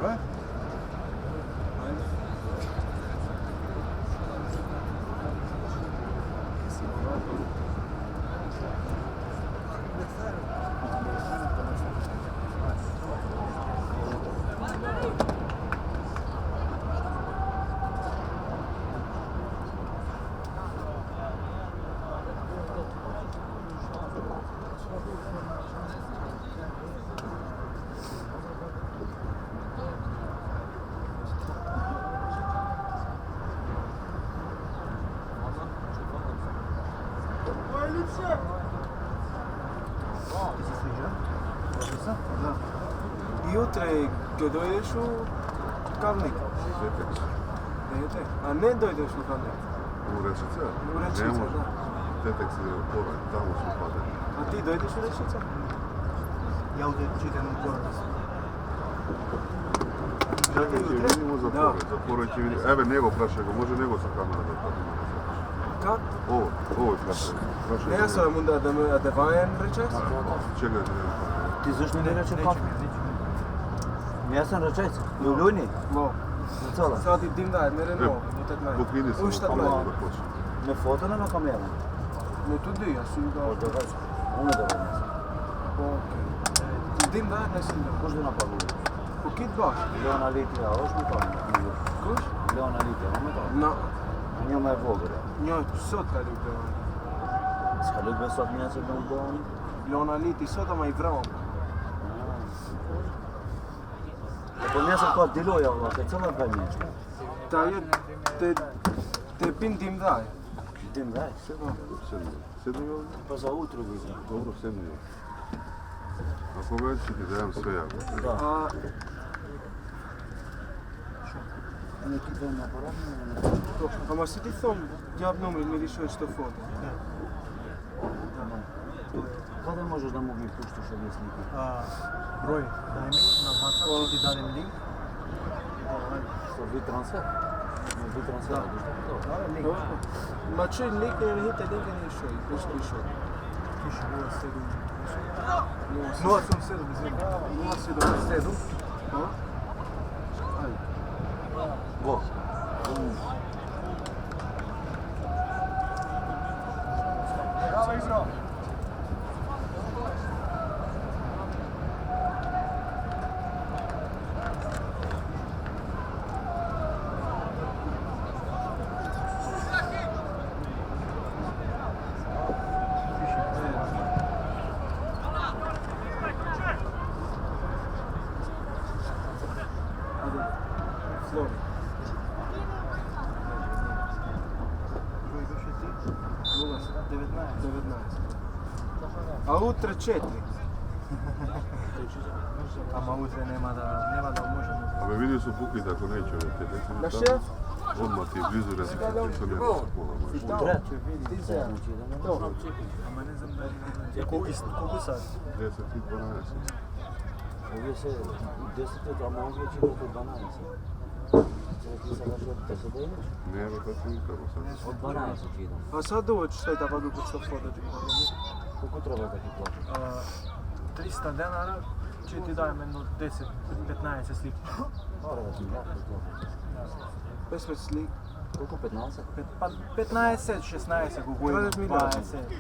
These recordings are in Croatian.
Right? Jutra, kad dojdeš u Kalnik? A ne dojdeš u Kalnik? U Rečice? U Rečice, ne može. da. Tetek se u Poroj, tamo su padali. A ti dojdeš u Rečice? Ja ovdje čitam u Poroj. Čekaj, će vidimo za Poroj. Za Poroj će vidimo. Evo, nego prašaj go. Može nego sa kamera da tako ima. Kak? Ovo je prašaj. Ne, ja sam da vajen rečes? Čekaj, Ti zašto ne reče kako? Ja sam rečec, u Ljuni. Mo. Na cola. Sad ti dim daj, ne reno. Pokrini se Uštat malo maj. da počne. Ne foto nema kamera. No tudi, ja si ga... Možda već. Ono da vrne. Okej. Dim daj, ne si da. Možda na pagu. Po kit baš? Leona Litija, ovo što tamo. Kuš? Leona Litija, ono tamo. Na. Njoma je vogre. Njoj, sotka ljubde. Ska ljudbe svak mjesto da udoni? Leona liti, sodama i vravom. Po mjesto kao diluja ovo, kad celo pevnje. Ta je, te pin dim daj. Dim daj. Sedmi ovdje? Pa za utru vidim. Dobro, sedmi ovdje. Ako već ti dajem sve jako. Da. A, Neki dvojni aparat nema. ама си ти сам, јавно ми решуваш што фото. Kada možeš da mu ги puštiš ove slike? Broj, daj mi na WhatsApp, ti dadem link. Što, vi transfer? Vi transfer, radiš tako? Dadem link. Ма чуј лик не хите лик не шој, пушти шој. Piše 07. 077, извини. 077. Ајде. Go. Слови. Broj više ti? 19. 19. А утре 4. Ама утре nema da možemo. Ame vidio su pukli tako neće ove tetek. На шеф? Odmah ti je blizu reći što nema sa pola. Утре? Ти се. То. Ама не znam da koliko sad? 10 i 12. Ovdje se 10, a ovdje će do 12. Ti sada što 10 do imaš? Ne, evo kad ti nikako sad. Od 12 će idem. А сад дојдеш тај да ваду под што фото. Koliko treba da ti plaćam? 300 denara će ti dajem jedno 10-15 slike. Mora da ti plaćam. Без слик. Koliko 15? Pa 15-16 koliko ima,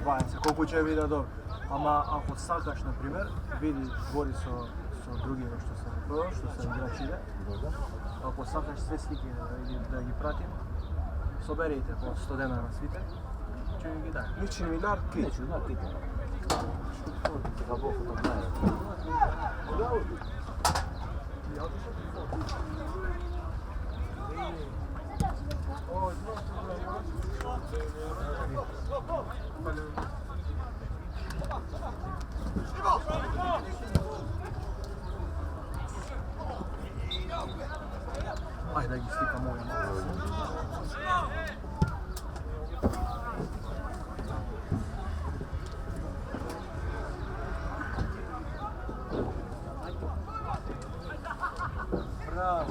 20, koliko će vidi dobro. Ama ako sakaš, na primjer, vidi gori so drugima što sam igračile. Ako sakaš sve slike da gi pratim, soberite po 100 denara svite, će mi gi daj. Ничи милиард ки. Neću, da, pitam. Kako Bog to znaje. Ajde da gi slika moja malo. Bravo.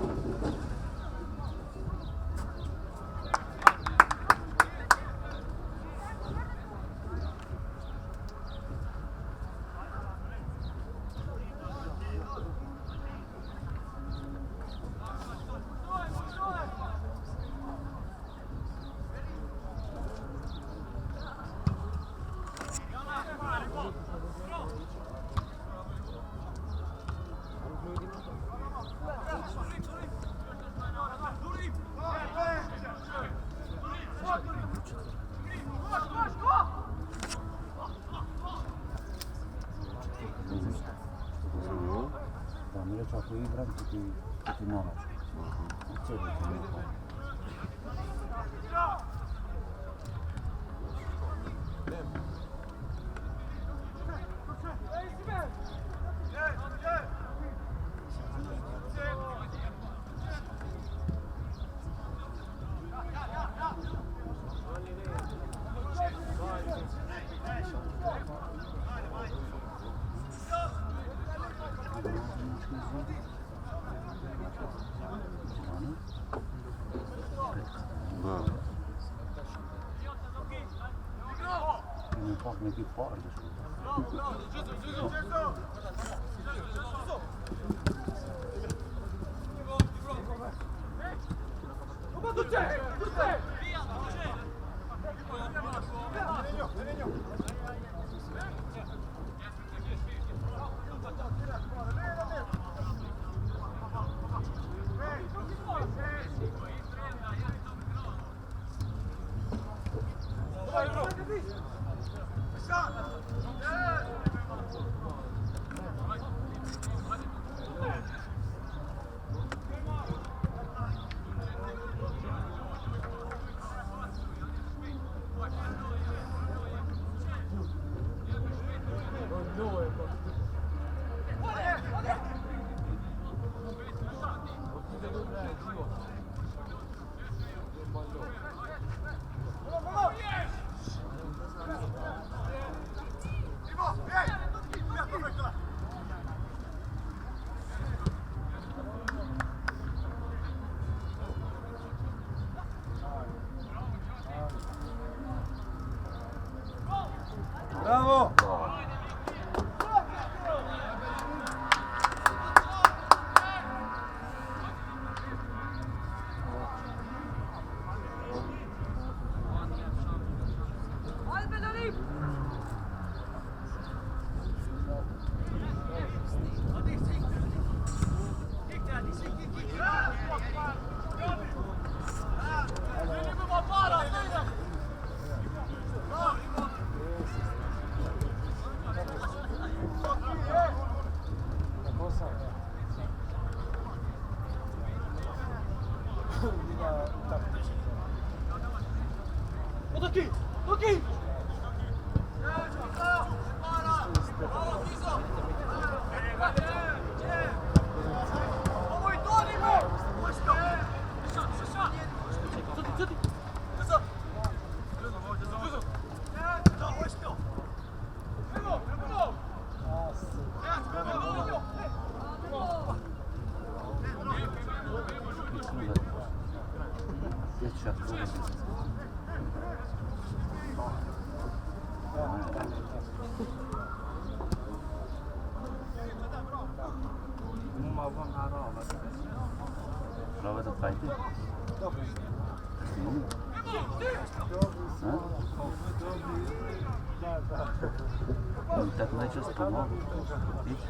već ako igram, ti moraš. Cijeli ti ne znam. Da. Ne pak neki par da što. Bravo! Prawa do fajty? I tak najczęściej pomogą. Idź.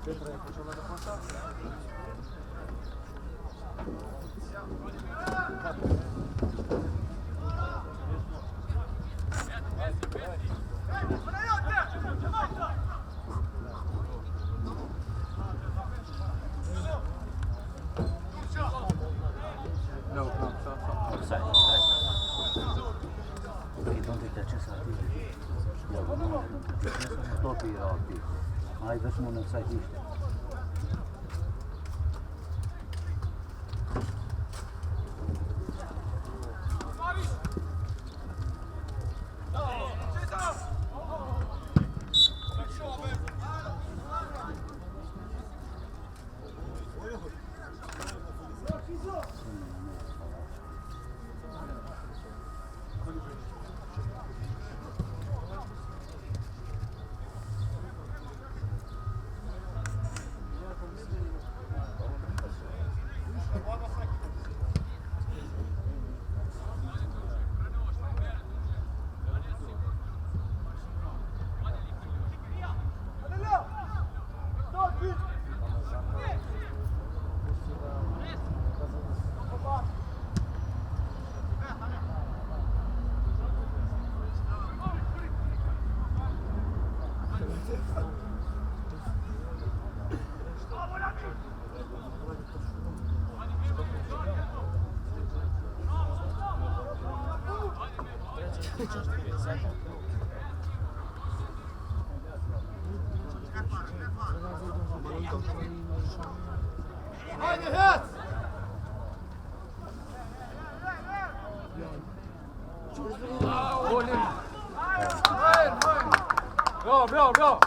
Petra je počela da pasa. Offside. I don't think that just happened. Ja, to bi radi. Ajde smo na sajtište. Bravo!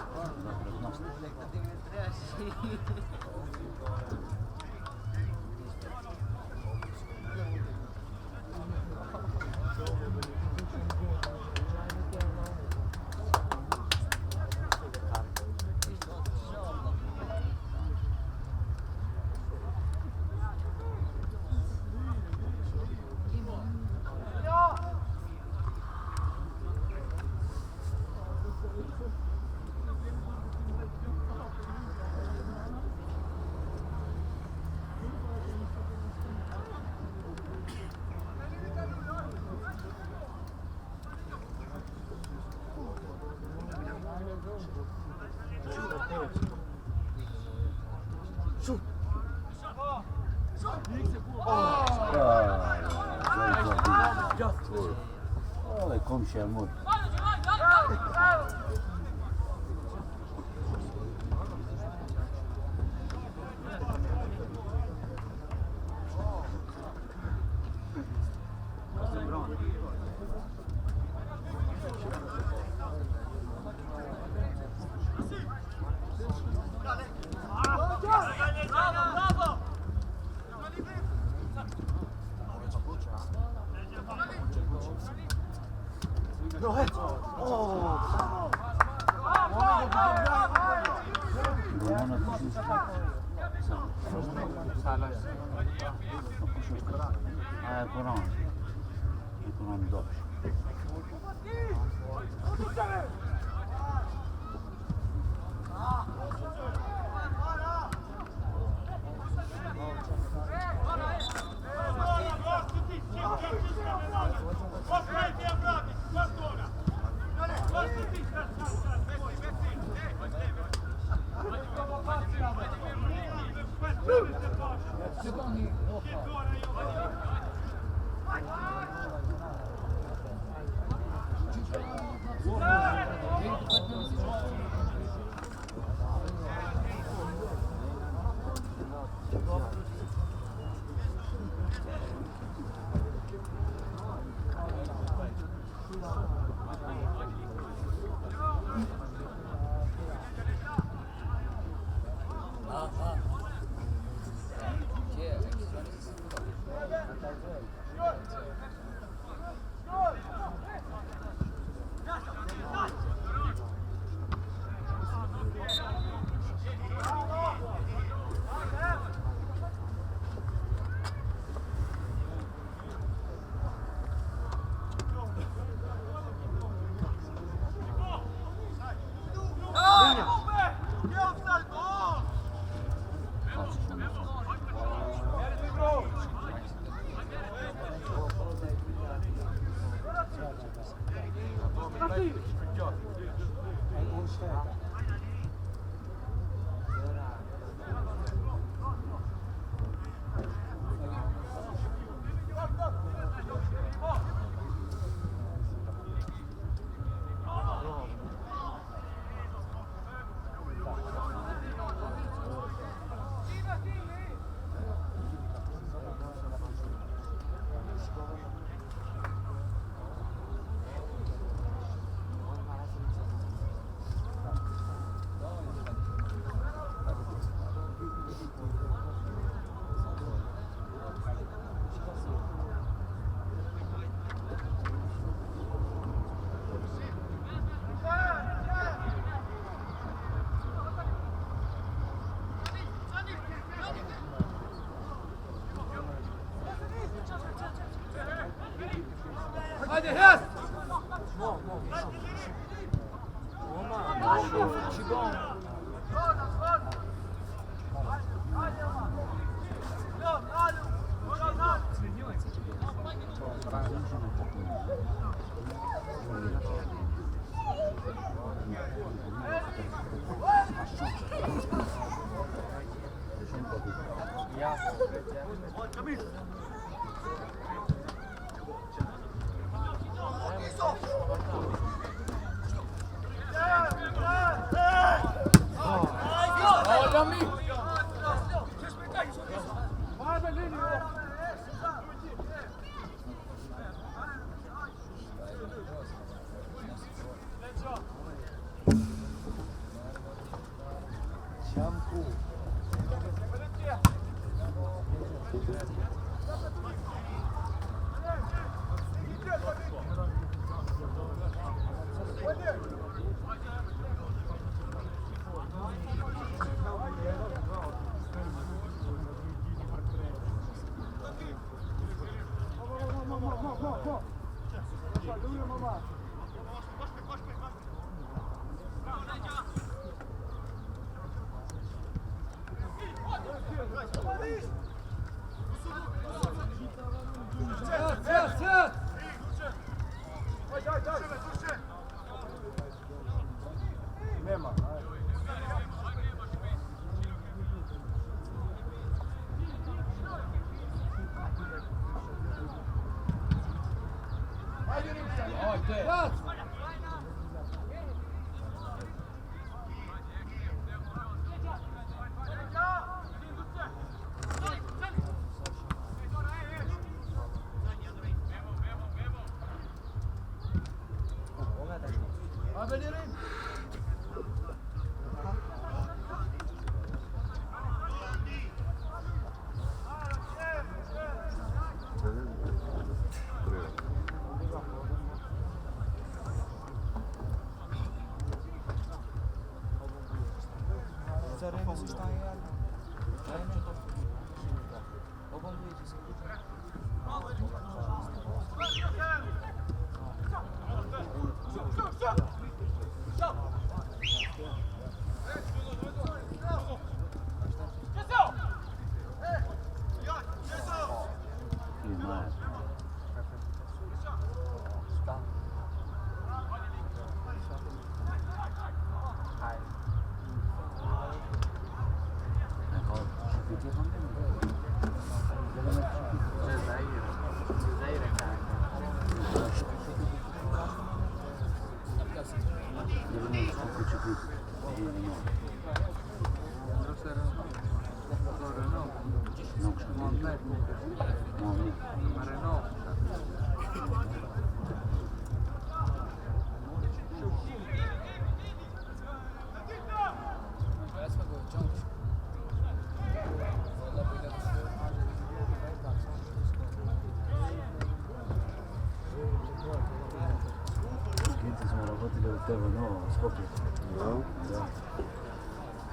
Ой, komşuya mor. Ekonomi dobrze.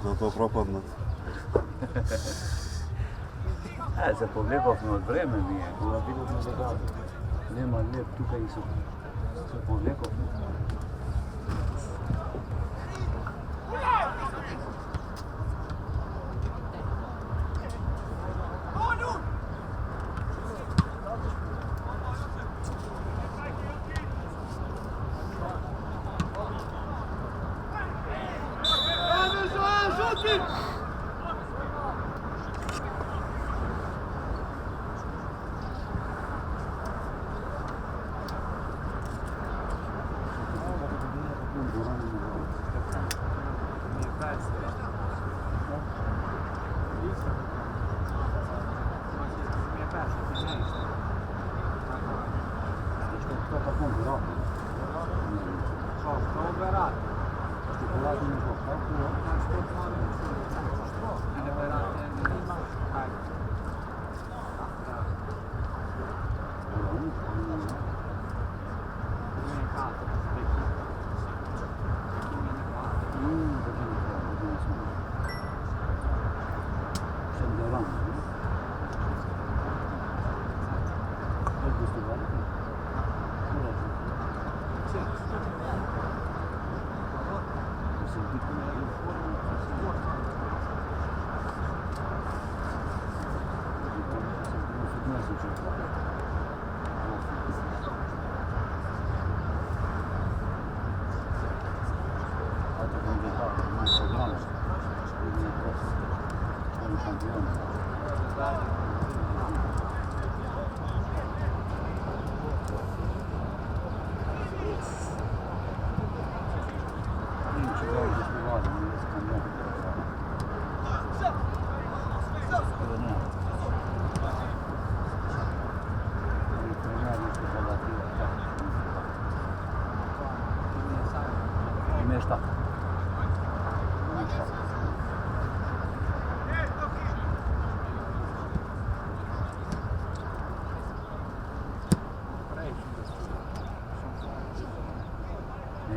Zato propadne. Se povlekao smo od vreme mi je, bilo vidno da nema lep tukaj in se povlekao. pa punto, no? Šokoládní nebo kalku, jo?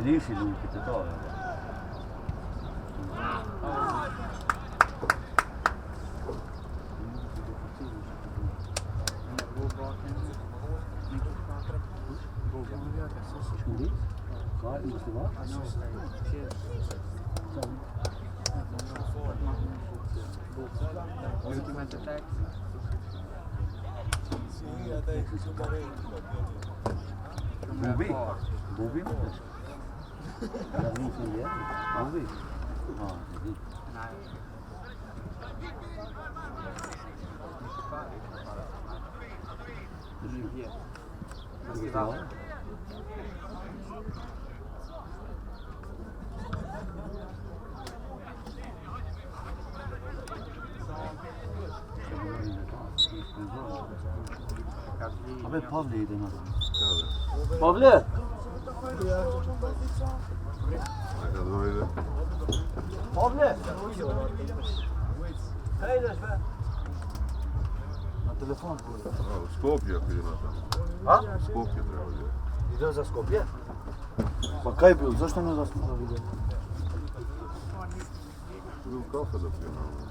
Riesci lui che ti toglie. Şimdi? Gayet nasıl var? Bubi? Bubi mi? Yang ni sini ya? Bubi? Ah, jadi. Begitu. Abi Pavli'ydi adam. Pavli! Aynen öyle. Pavle! Hej, be! Na telefon kurwa. A, Skopje pije na tam. A? Skopje treba gdje. Ide za Skopje? Pa kaj bil, zašto ne da smo ga vidjeli? Bil kafe da pije na ovo.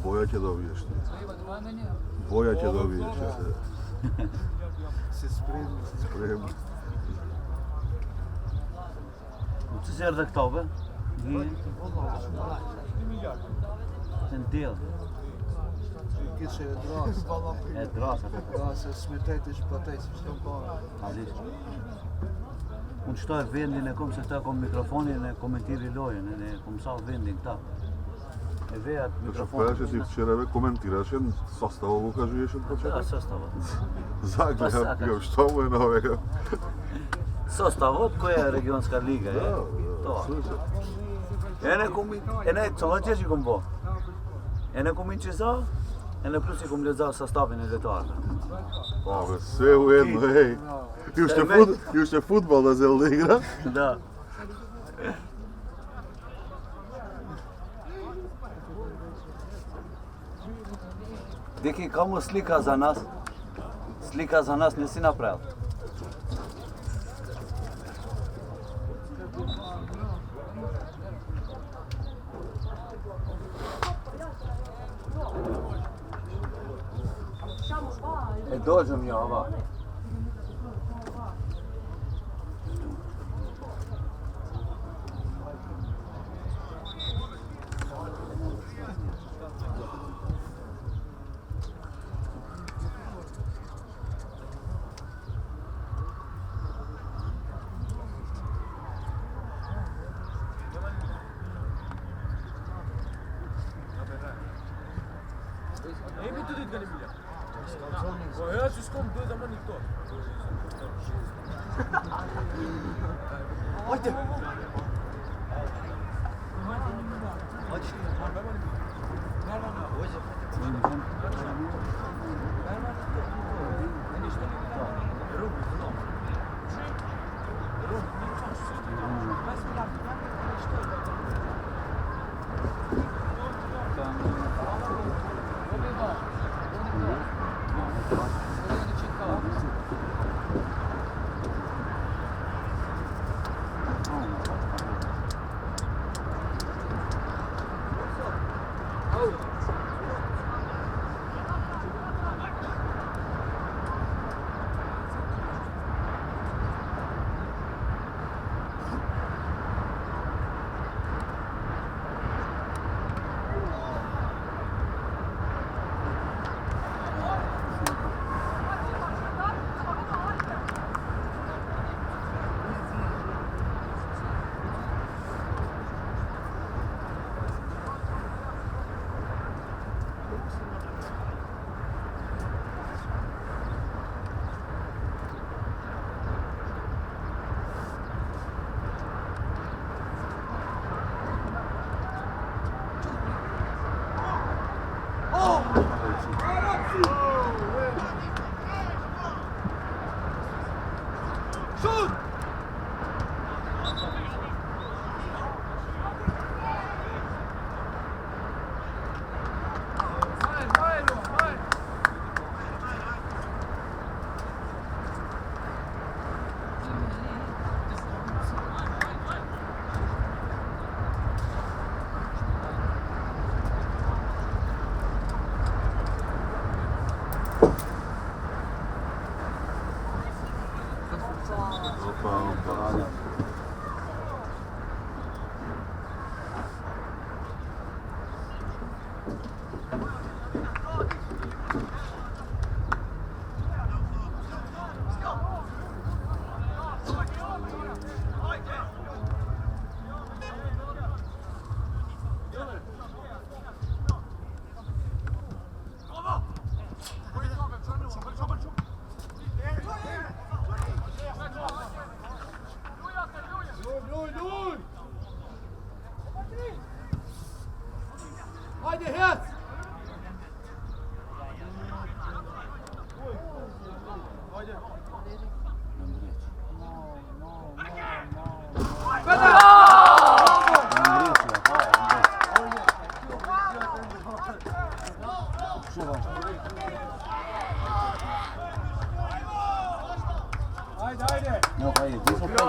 Boja će dobiješ ti. Boja će dobiješ. Si spremni. Spremni. Wat is er dat toch, hè? Hier. Een deel. Kies je dras. Het draad. Ja, se smetetiš pa tej si što pa. Ali. Unë shtoj vendin e kom se këta kom mikrofonin e komentiri lojën, e kom sa vendin këta. E vejat Защото mikrofonin. кажеше ти вчера бе коментираше состава го кажуваше Da, почеток. sastavot. Zagleda, jo, što mu je novega? Sastavot koja je regionska liga, je? To. Ene cëllon që që kom bo. Ene kom inqizao, ene plus i kom lezao sastavin e letarëve. Pa be, sve u jedno, ej. Još je futbol da se igra. Da. Deki, kamo slika za nas? Slika za nas nisi napravil. E dođem ja ova. Еми туди да не миля. Ја си ском дојде ама ни тоа. Ајде! Yok hayır, bu sefer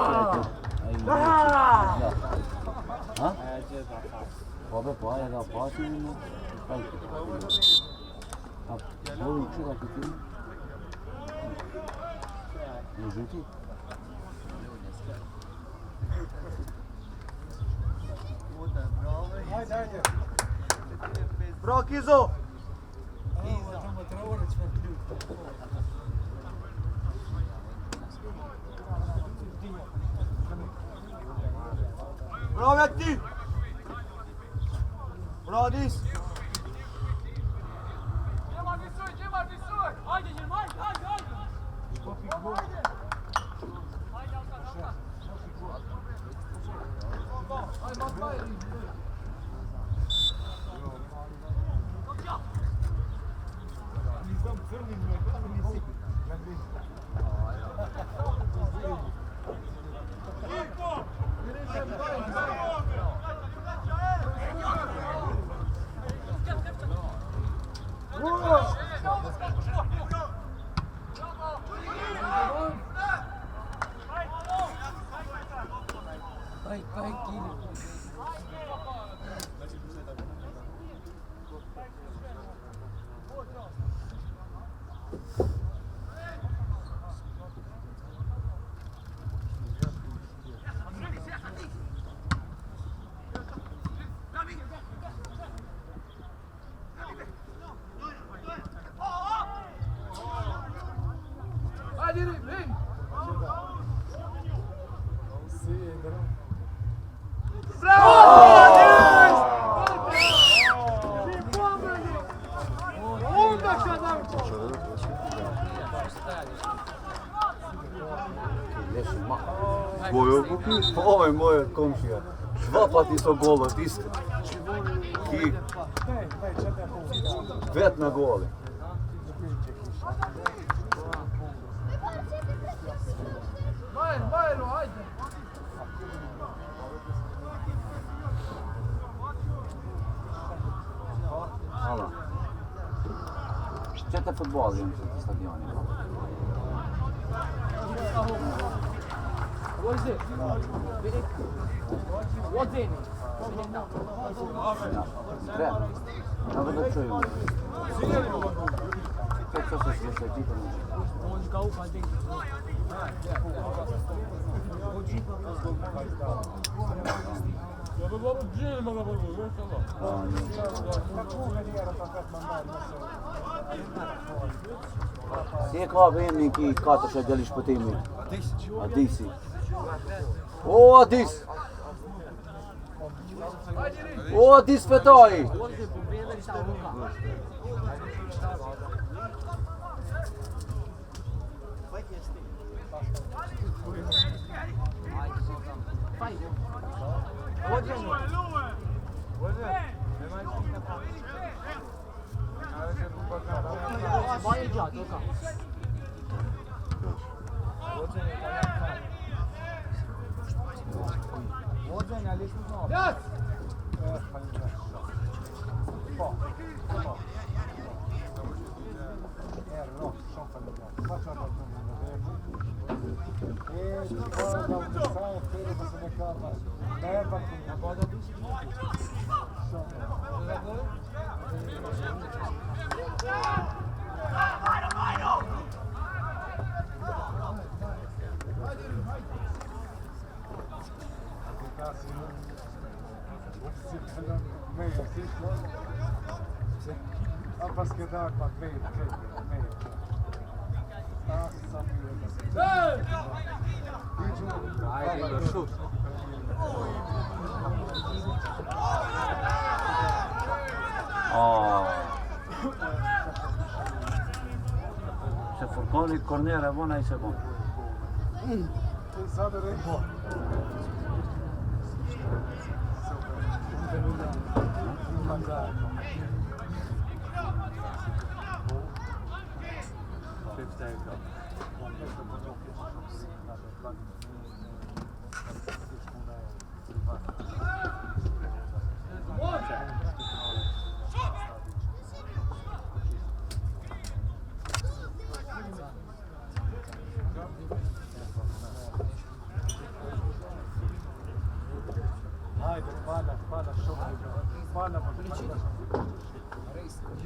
ha? Vabbè, poi da parte non fai. Poi c'è la che non giochi. Bravo Kizo! Bravo Metti! Bravo Dis! Haydi Yirmi, haydi. komshia. Shvapat i so gollët, iskë. Ki vetë me golli. Bajlo, hajde. Hala. Qëtë futbolli në këtë stadioni? What is it? What's in it? Tre. Na vedo čujemo. Kako se sve dipa? Si e ka vendin ki 4 djali shpëtimi? Adisi. O Adis! O Adis fetoj! Yes! Parce que daar wat mee. Se furkoni kornera vona i se bon.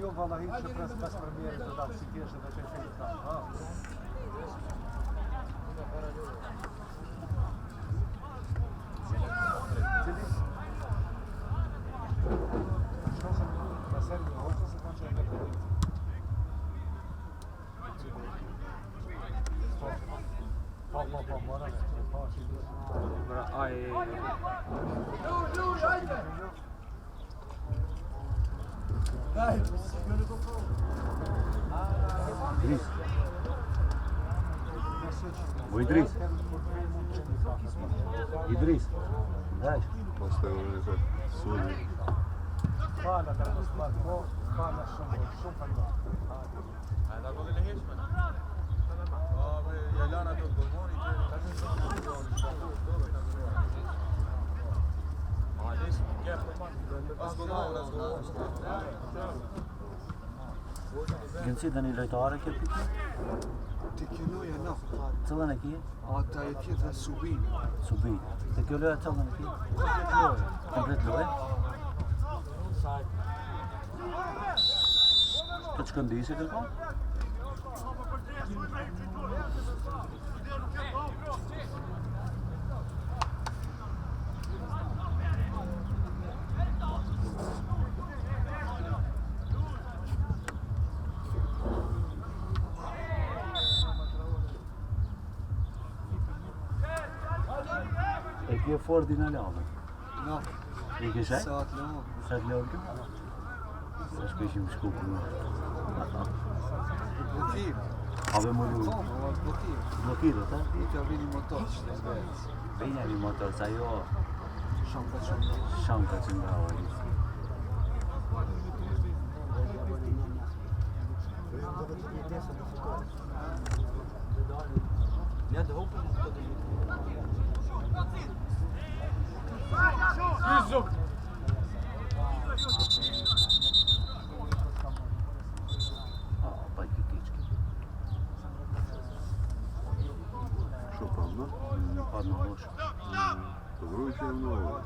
Eu vou lá e te peço para mim ajudar se quer da gente. Idris. O Idris. Idris. Daj. Postoje ono za sudi. Hvala da vas hvala, hvala shumë falë. هذا بقول له ايش يا لانا تقولوني معلش كيف Gjënësi dhe një lojtare kjo pikë? Ti kinoja në fëtë. Cëllën e kje? Ata e tjetra Subi. Subi. Të kjo loja cëllën e kje? Komplet loje? Këtë që këndisi kërko? E kje Fordin Alave? No. I kje shaj? Saat në. Sa të logë? Sa shpeshim shku për në. Blokim. Ave më lu. Blokim. Blokirët, ha? I të vini motor që të zbërës. Benja një motor, sa jo Shanka që nga ori. Ja, de hopen dat hij Pa i kikički. Što padno? Padno loše. Pa Grujić je mnogo.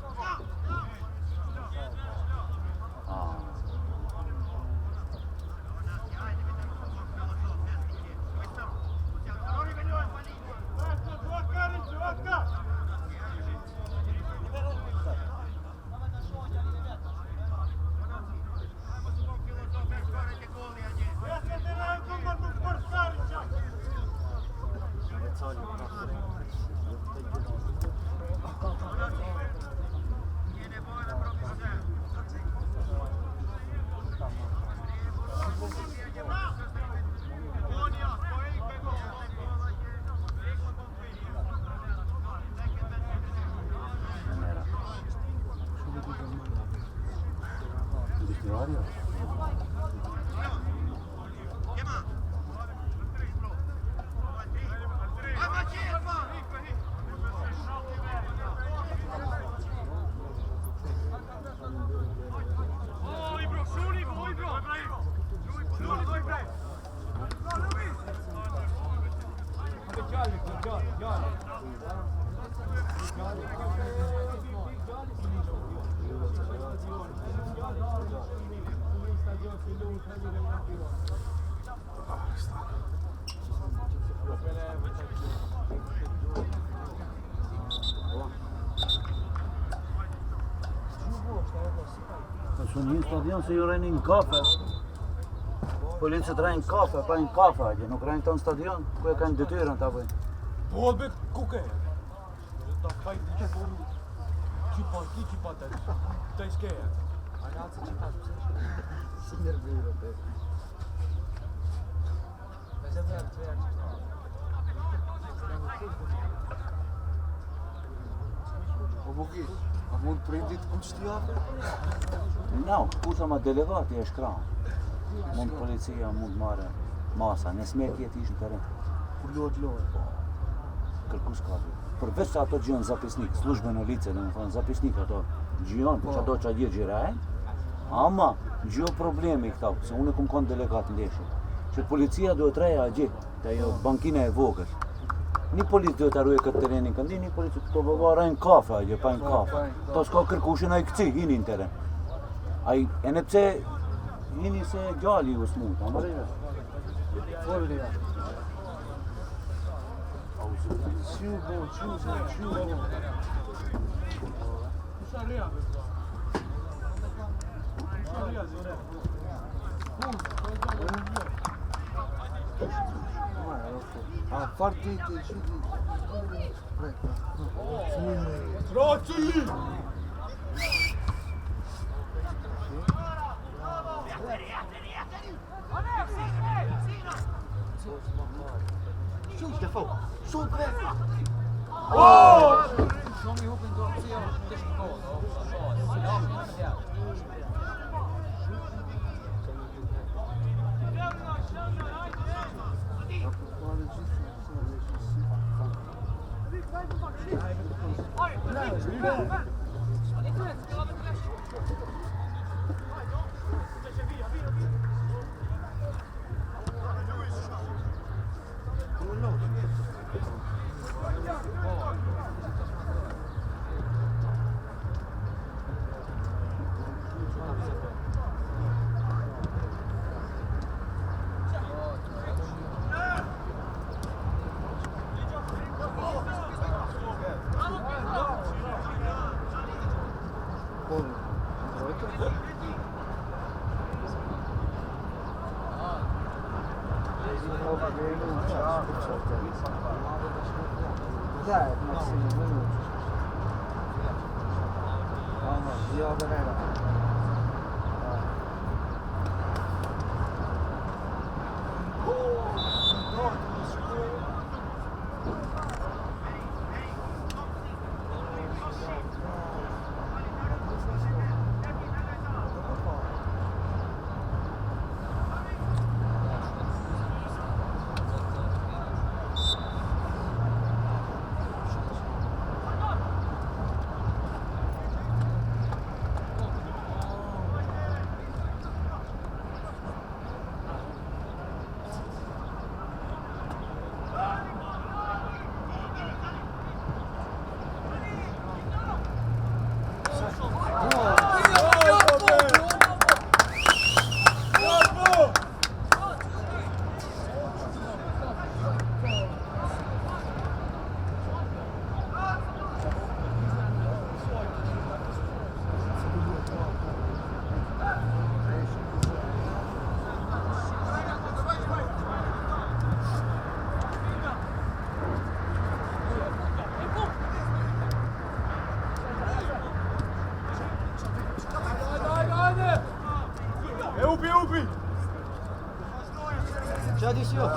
Vario? Sunt din stadion se ju rejnë në kafe. Policët rejnë kafe, pa në kafe atje, nuk rejnë të në stadion, ku e kanë detyrën ta bëjnë. Po be kuke. Ta fai dice con chi pata. Te scherzi. Ragazzi ci fa si nerviro te. O Buki, a mund prindit ku shtjave? No, kusha ma delegati e shkran. Mund policia, mund marrë masa, në smetje ti ishë në teren. Kur luhet lojë. Kërkus ka të. Përveç se ato gjion zapisnik, slujshme në lice, dhe më thonë, zapisnik ato gjion, për që ato që a dje gjirajnë, ama gjo problemi këta, se unë e kum konë delegat në leshe, që policia duhet reja a gjithë, të ajo bankina e vogël. Një policë duhet arruje këtë terenin këndi, një policë këto bëva rajnë kafe, a gjë, pa në kafe. To s'ka kërkushin a i këci, hini në teren. A i, e në pse, hini se gjalli ju s'mund, a më rejve. Folli ja. Shumë. A farti ti shiti. Grazie! Shoot daarvoor. Shoot weg. Oh! Jongen, hoe kan dat zien? Het is een goal, hoor. Ja. Да, Максим, минут. Я обережно. Upi! Šta ti si ovo?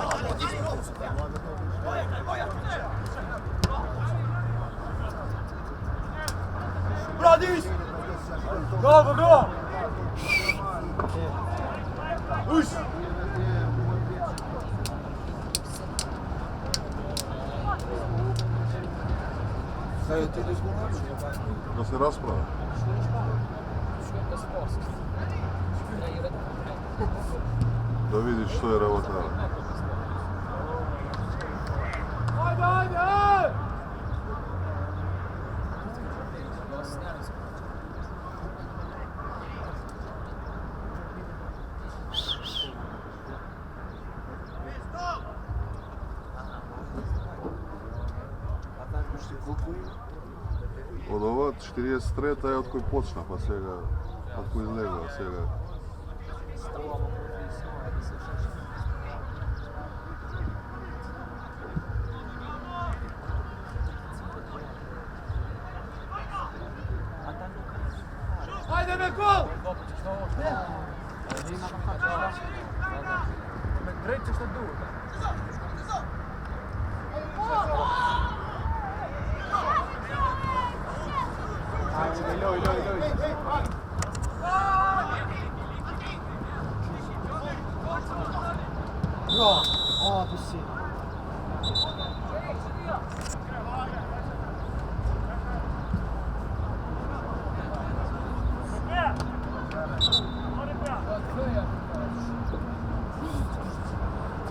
Bradis! Bravo! Uš! Da se rasprava. Da vidiš što je ravotara. Ajde! Od ova 43 je od koji počna, pa сега, od koji izlega, сега. Ajde, Beko! Treće što dugo. Bravo! Ti si.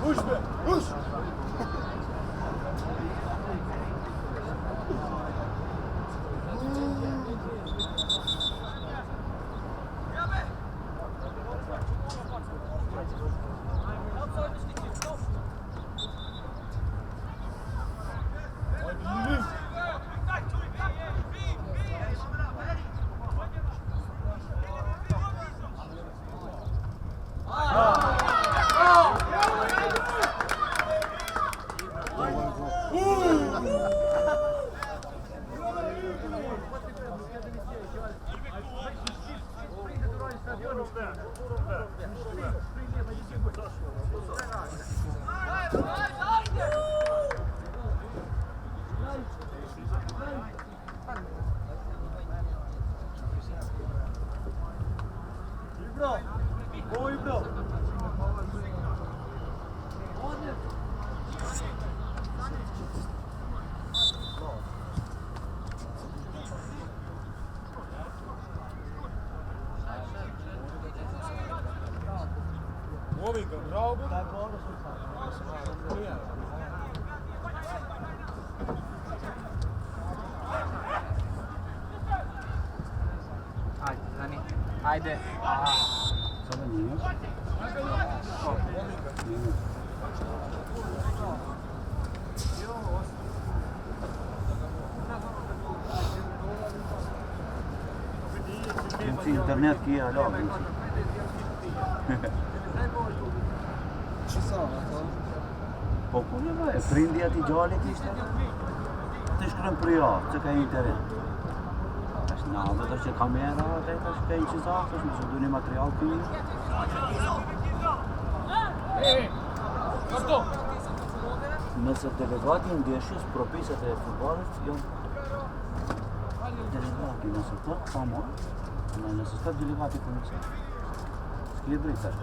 Uš be! Uš! Movinga, bravo! Ajde, Dani. Ajde. Sada nije. Ti internet ki je, alo. Ci sono, Po ku një e prindja ti gjallit ishte? Të shkrën për javë, që ka internet. Tash na, dhe të që kamera, dhe tash ka i që zakë, tash që du një material për një. Nëse delegati ndeshjes propisat e futbollit janë delegati, nëse të pa marë, nëse s'ka delegati për nëse. S'kje drejt tash.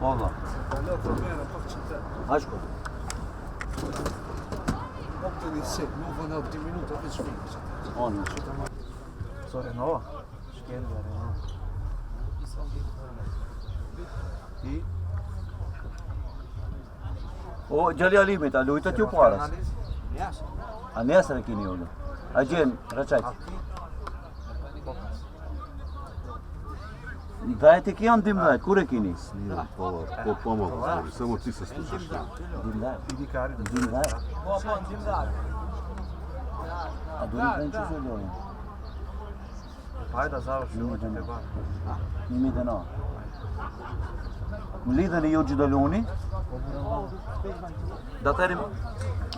Valla. Aşk olsun. Opte di se, non vanno 10 minuti che sfida. Onu. So Renault? Shkelja Renault. O Gjali Alimit, a lujtët ju paras? A ne jasno rekini ovdje. A gdje, račajte. Dajte ki on dim dajte, kure kini? Snimam pola, pomalo zbori, samo ti se slušaš. Dim dajte. Idi kari. Dim dajte. Popon, tim dalje. A duri krenče se dojem. Pa ajde da završi ovo ćete bar. Nimi da no. Lidani juđi do ljuni. Da terim.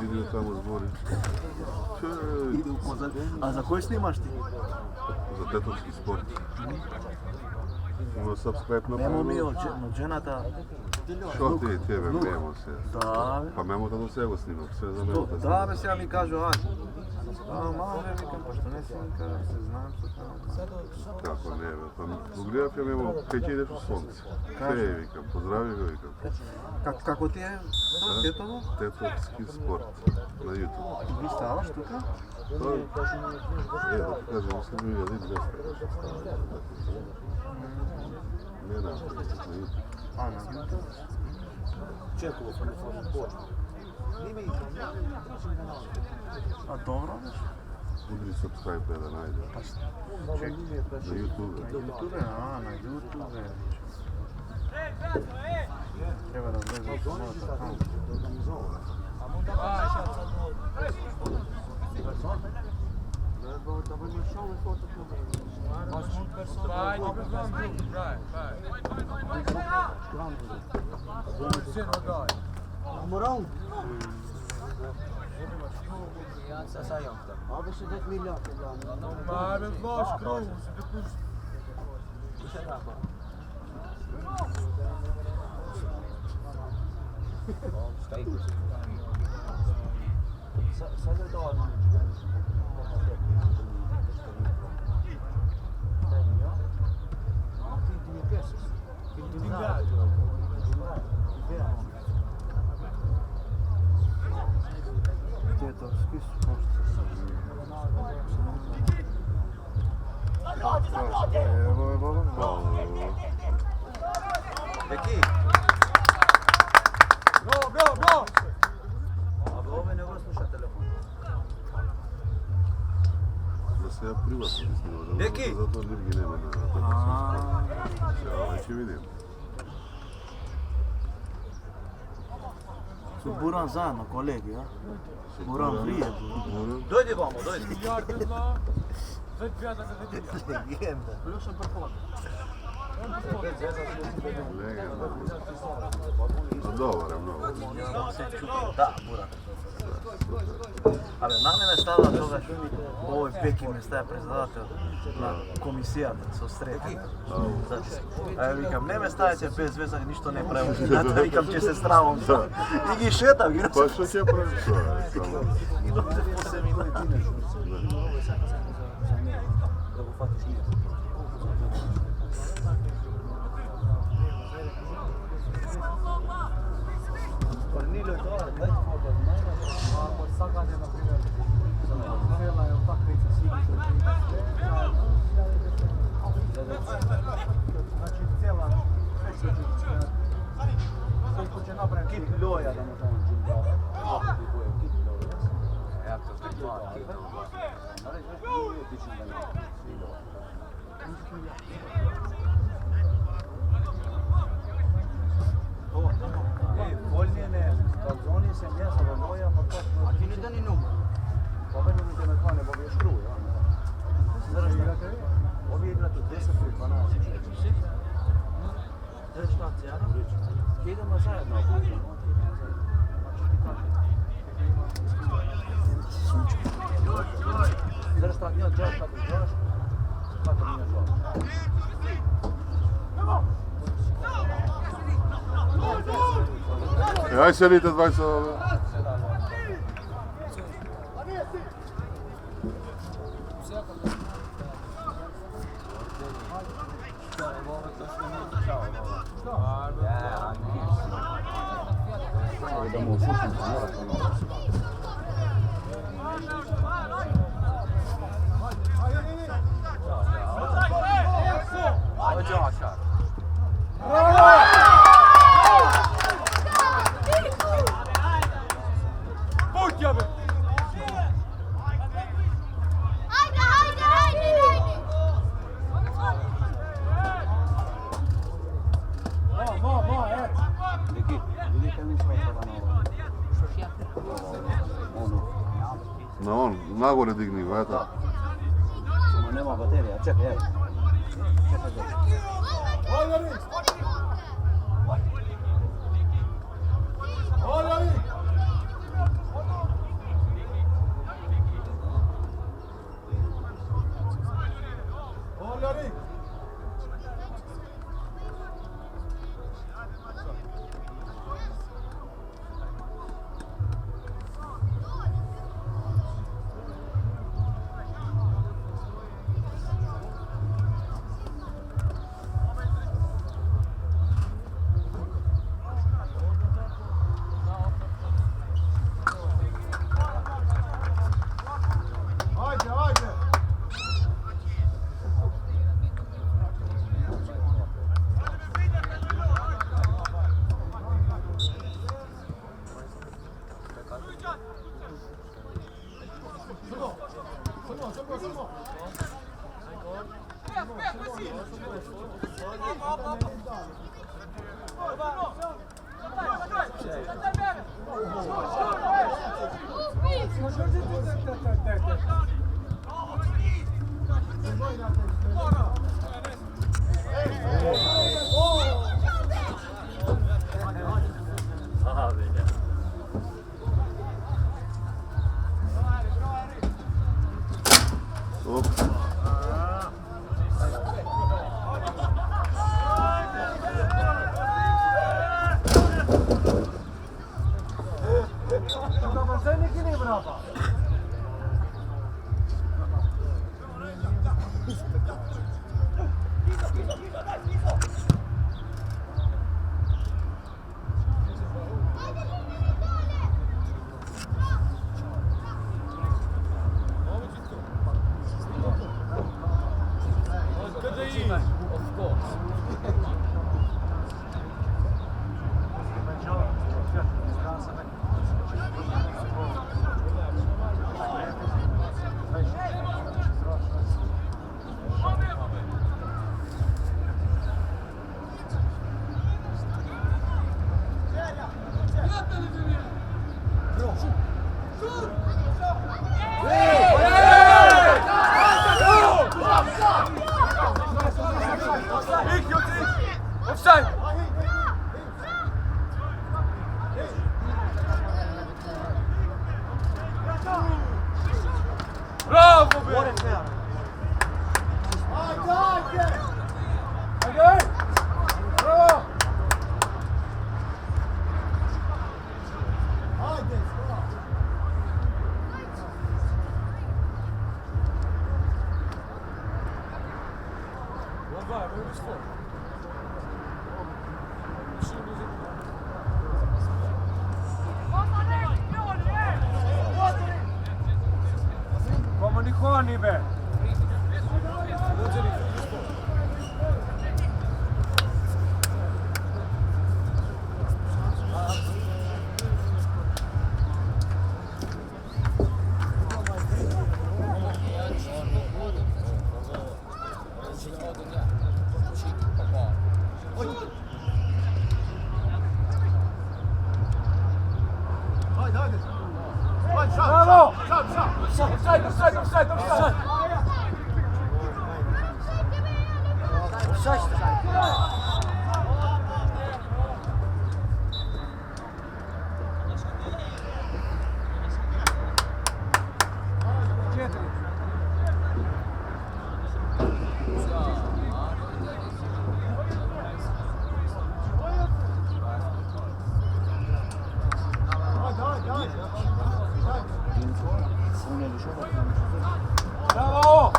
Idi tamo zbori. Ide u Kozan. A za koji snimaš ti? Za tetovski sport. Ono subscribe na Memo mi od ženata. Što ti tebe memo se? Da, Pa memo da do sebe snimam, sve za memo da da, bez ja mi kažu, ajde. A može, vikam, pa što ne snimam, se znam što tamo. Kako ne, pa pogledaj ja memo, kaj ti ideš u sunce. Kaj je vikam, pozdravi ga vikam. Kako ti je tetovo? Tetovski sport na YouTube. Vi stavaš tuka? Pa, da ti kažem, mislim 1200. Ne, na YouTube. A, na YouTube. A dobro, već? Udri subscribe da najde. Na YouTube. Na YouTube, a, na YouTube. Treba da gledam smota tamo. Vai, Morão. Maar het was groot. Tetovski sport. Evo je bolo. Eki. bro! A ove ne vole slušati telefon. Da se ja privatno snimam, da Neki? zato nigdje nema na tetovski. Ja već i vidim. Su Buran zajedno, kolegi, a? Buran prije. Dojdi vamo, dojdi. Milijardima, već pjata za vedinja. Legenda. Pljušan perform. Legenda. No dobar je mnogo. Da, Buran. Ali na mene stavlja toga što ovoj Peki me staje predsjedatelj na komisijata, so sretni. A ja vikam, ne me stavite bez veze, ništa ne pravim. Zato vikam, će se stravom sam. I gi šetam, i Pa što će praviti? i dođe po seminu. Ako sagane, na primjer, cijela je utakmica sigurno. Znači cijela, sve što će napraviti kit loja da mu tamo džumba. Kit loja. Ja to ste mali. Ali već nije tičin da ne. Voljene, kalzoni se mjesa do loja, pa to... A ti ne da ni numer? Pa meni mi te me hvane, bo bi je štruj, ja. Zaraz igrate? Ovi igrate 10 ili 12. Treći štacija, ja? Idemo zajedno. Zaraz tak nie oddziałasz, tak oddziałasz. Tak to nie szło. Aj sedite 20 ove. Na on, nagore digni ga, eto. Samo nema baterija, čekaj, evo. Čekaj, dođe. Komunikoni be! Bravo! Offside, offside, offside, offside! Bravo!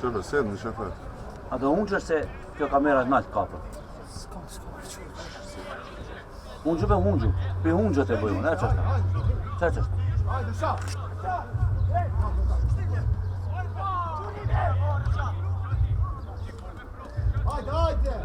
Šefe, sedni šefe. A do ungjësh se kjo kamera nalt kapët. Ungjë be ungjë. Pe ungjët e bëjmë, ne çfarë? Çfarë? Hajde, šao! Hajde, hajde!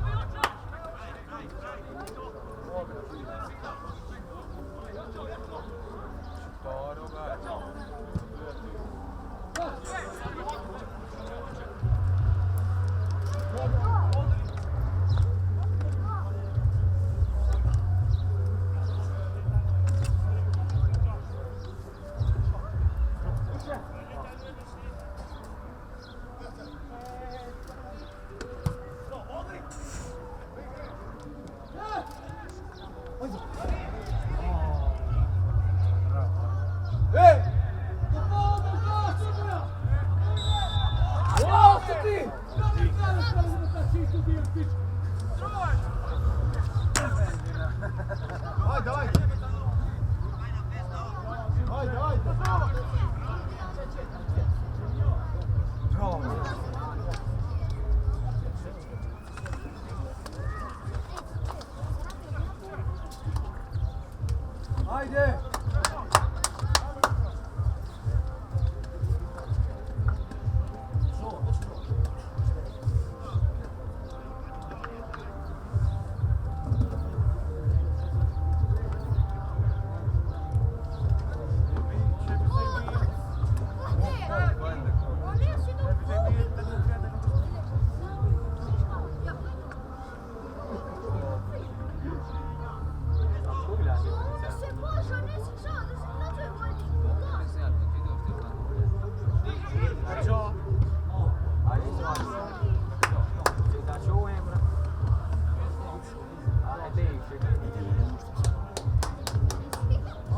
Ajde!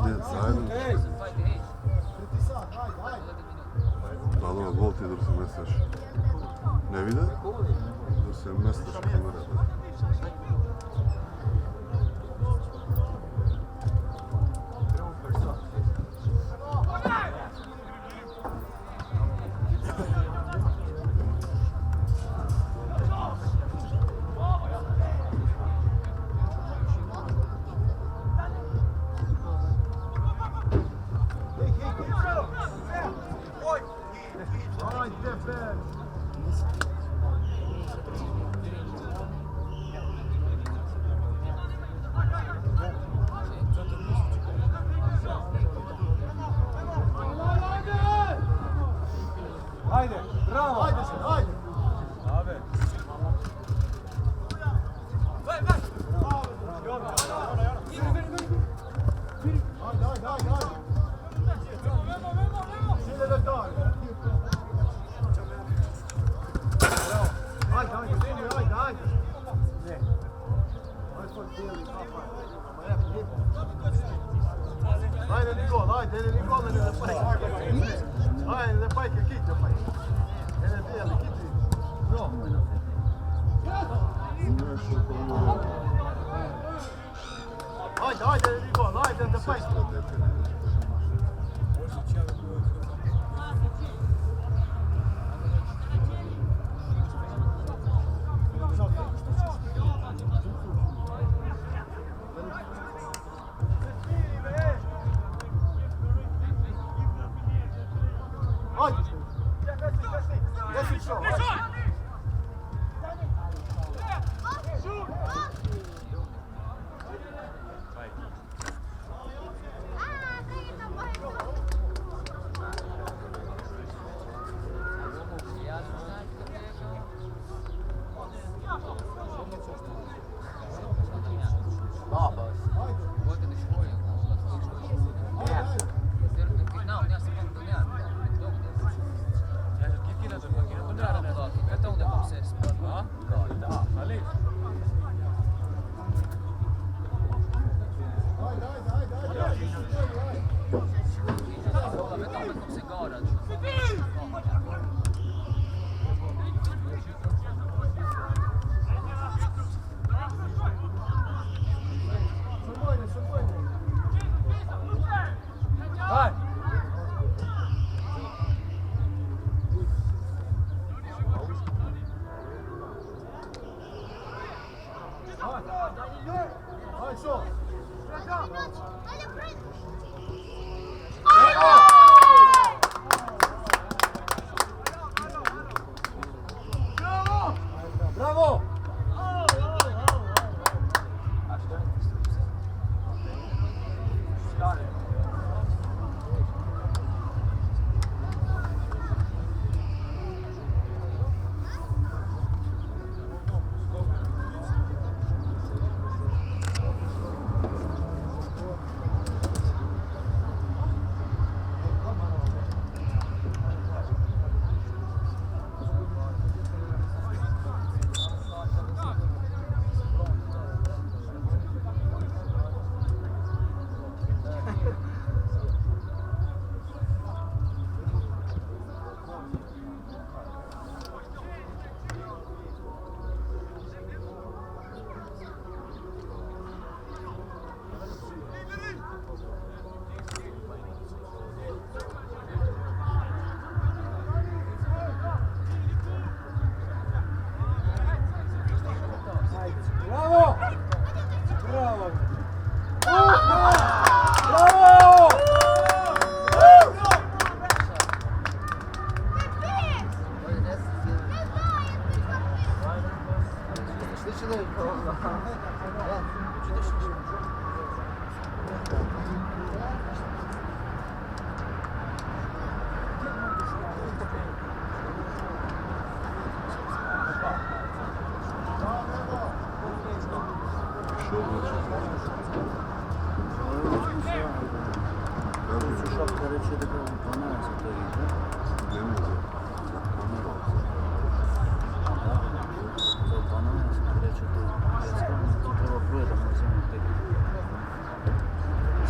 Ne, zajedno. Da, dobro, gol ti da se mestaš. Ne vide? Da se mestaš kamera. Ajde, bravo! Ajde se, ajde! Ave! Ajde Nikola, ajde Nikola, ne da pajka. Ajde da pajka, kića pajka. Ne bijeli, kići. No. Ajde Nikola, ajde da pajka.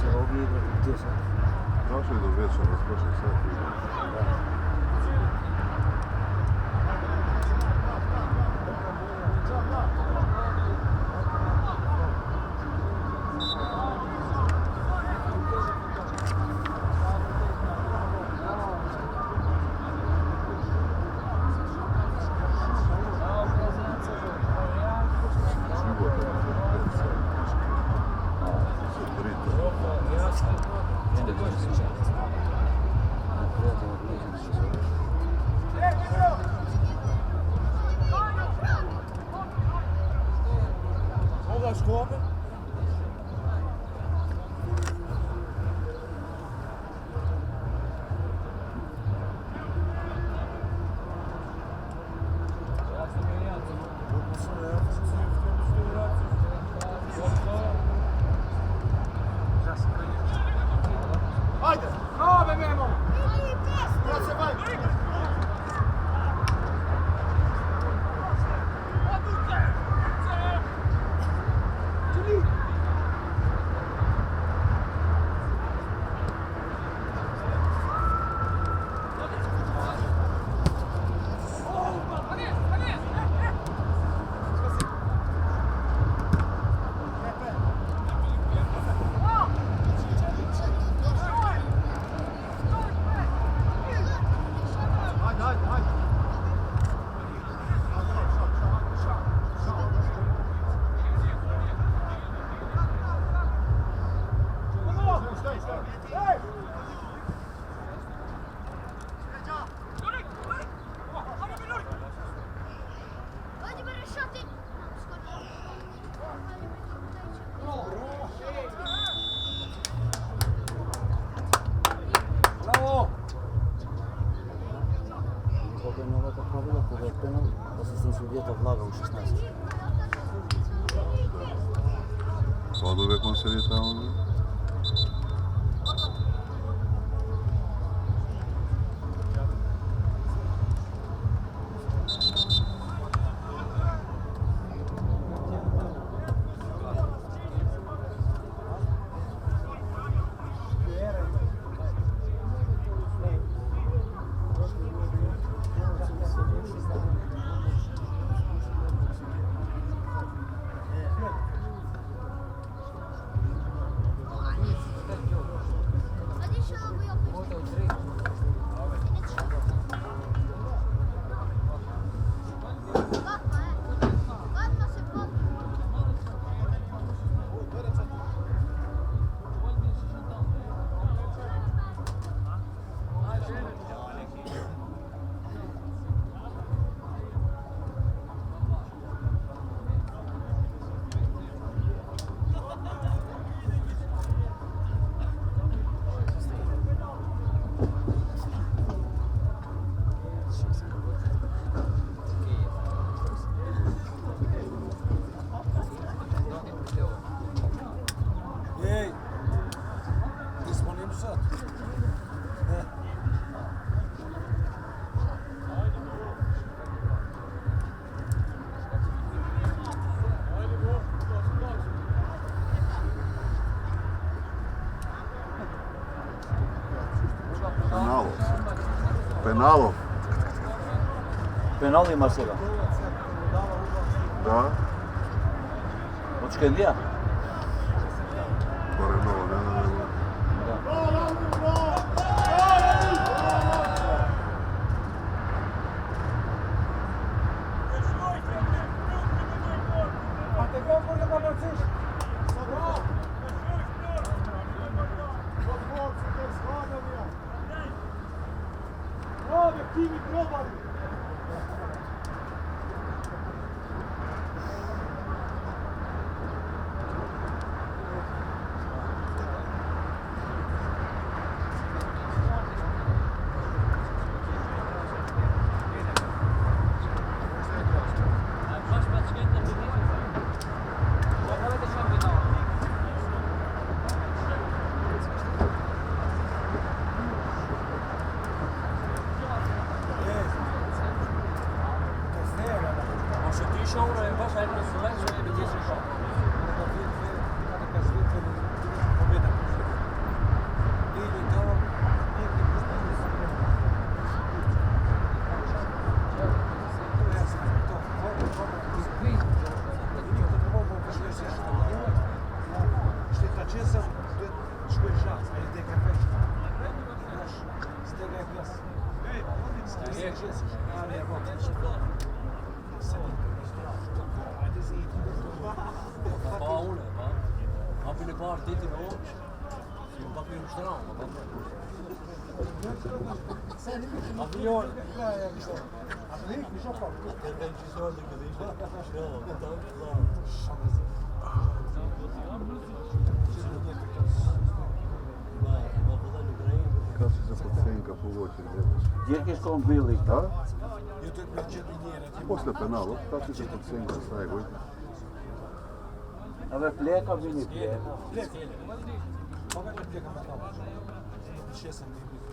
se ovdje igrati gdje sad? Došli do večera, prošli sat. Mogaš kome? Ajde! Bravo, Memo! Ja se bavim! Ajde, ajde, ajde! Hadi böyle şat et. Bravo! Koga je novata pravila, koga je penal, asistent sudijeta vlaga u 16. Pa dove consigliamo? Hadi inşallah bu yapıştır. Bakma he. Bakma sen bakma. Ej! Disponim sad. Penalov. Penalov. Penal ima сега. Da. Od Škendija? Gore novo, ne. Da. A te gol može da baciš? Bravo, Kimi, probali! Pa une, pa. Hapin e parë ditin o, si më pak një mështëran, ma pak. Avion. Kad si za pacijenka povući, Gdje keš kon bili, a? Ju të me 4 njerë. Posle penalov, kad si za pacijenka s najgoj? Ave pleka vini pleka. Pa me pleka me tamo. Shesën një bitë.